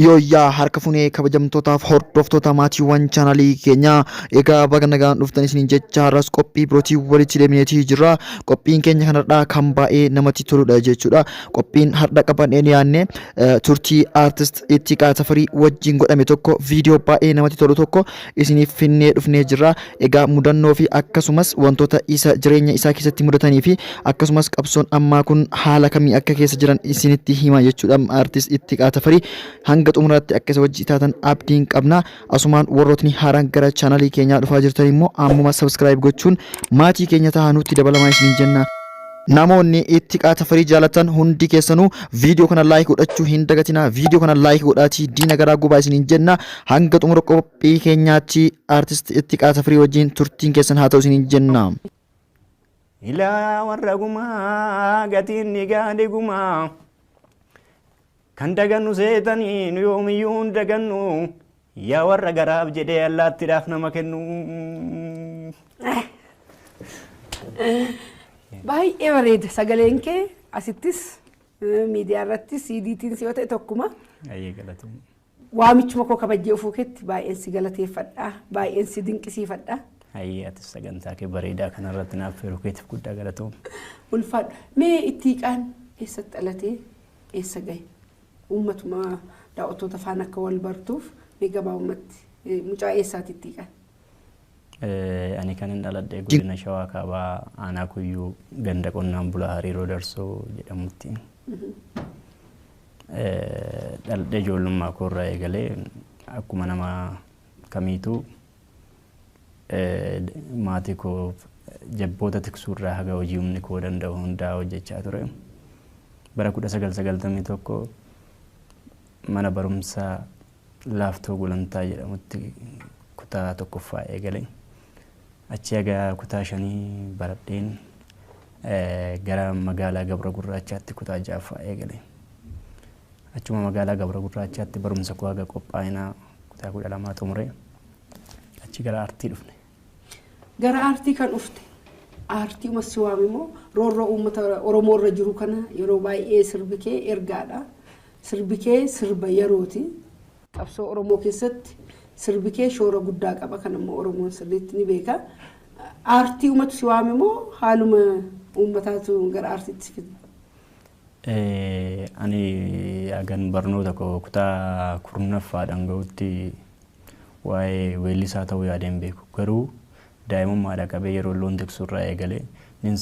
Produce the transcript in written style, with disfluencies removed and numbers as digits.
Yooyyaa harka funee kabajamtootaaf hordoftoota maatiiwwan chaanalii keenyaa egaa baga nagaan dhuftan isiniin jecha har'as qophii birootii walitti deebineetii jirra. Qophiin keenya kanarraa kan baay'ee namatti toludha jechuudha. Qophiin har'a qabannee dhiyaanne turtii aartist Ittiqaa Tafarii wajjin godhame tokko viidiyoo baay'ee namatti tolu tokko isiniif finnee dhufnee jirra. Egaa mudannoo fi akkasumas wantoota isa jireenya isaa keessatti mudatanii fi akkasumas qabsoon ammaa kun haala kamii akka keessa jiran isinitti hima jechuudha. Aartist Ittiqaa Tafarii hanga xumuraatti akka isa wajji taatan abdiin qabna. Asumaan warrootni haaraan gara chaanalii keenyaa dhufaa jirtan immoo ammuma subscribe gochuun maatii keenya tahaa nutti dabalamaa isiniin jenna. Namoonni Ittiqaa Tafarii jaalatan hundi keessanuu viidiyoo kana laayik godhachuu hin dagatina. Viidiyoo kana laayik godhaatii diina garaa gubaa isiniin jenna. Hanga xumura qophii keenyaatti aartist Ittiqaa Tafarii wajjin turtiin keessan haa ta'u isiniin jenna. Ilaa warra gumaa gatiin ni gaade gumaa kan dagannu seetanii nu yoomiyyuu hin dagannu yaa warra garaaf jedhee allaattiidhaaf nama kennu. Baay'ee bareeda sagaleen kee asittis miidiyaa irrattis CDtiin si yoo ta'e tokkuma. Ayyee galatu. Waamichuma koo kabajjee ofuu keetti baay'een si galateeffadha. Baay'een si dinqisiifadha. Ayyee ati sagantaa kee bareedaa kanarratti naaf feeruu keetiif guddaa galatoom. Ulfaadha. Mee Ittiqaan eessatti dhalatee eessa gahe? Uummatuma daawwattoota faana akka wal bartuuf mee gabaabumatti mucaa eessaati Ittiqaan? Ani kan hin dhaladhee godina Shawaa Kaabaa Aanaa Kuyyuu ganda qonnaan bulaa Hariiroo Darsoo jedhamutti. Dhaladhee ijoollummaa koorraa eegalee akkuma nama kamiituu maatii koo jabboota tiksuurraa haga hojii humni koo danda'u hundaa hojjechaa ture. Bara 1991 mana barumsaa Laaftoo Gulantaa jedhamutti kutaa tokkoffaa eegale. Achi haga kutaa 5 baradheen gara magaalaa Gabra Gurraachaatti kutaa 6ffaa eegale. Achuma magaalaa Gabra Gurraachaatti barumsa koo haga qophaa'inaa kutaa 12 xumure. Achi gara aartii dhufne. Gara aartii kan dhufte aartii umasi waamimoo roorroo uummata Oromoo irra jiru kana yeroo baay'ee sirbi kee ergaadha. Sirbi kee sirba yerooti. Qabsoo Oromoo keessatti sirbi kee shoora guddaa qaba kan ammoo Oromoon sirriitti ni beeka. Aartii uummatu si waamimoo haaluma uummataatu gara aartiitti fide? Ani hagan barnoota koo kutaa 10ffaadhaan gahutti waa'ee weellisaa ta'uu yaadeen beeku. Garuu daa'imummaadhaa qabee yeroo loon tiksuurraa eegalee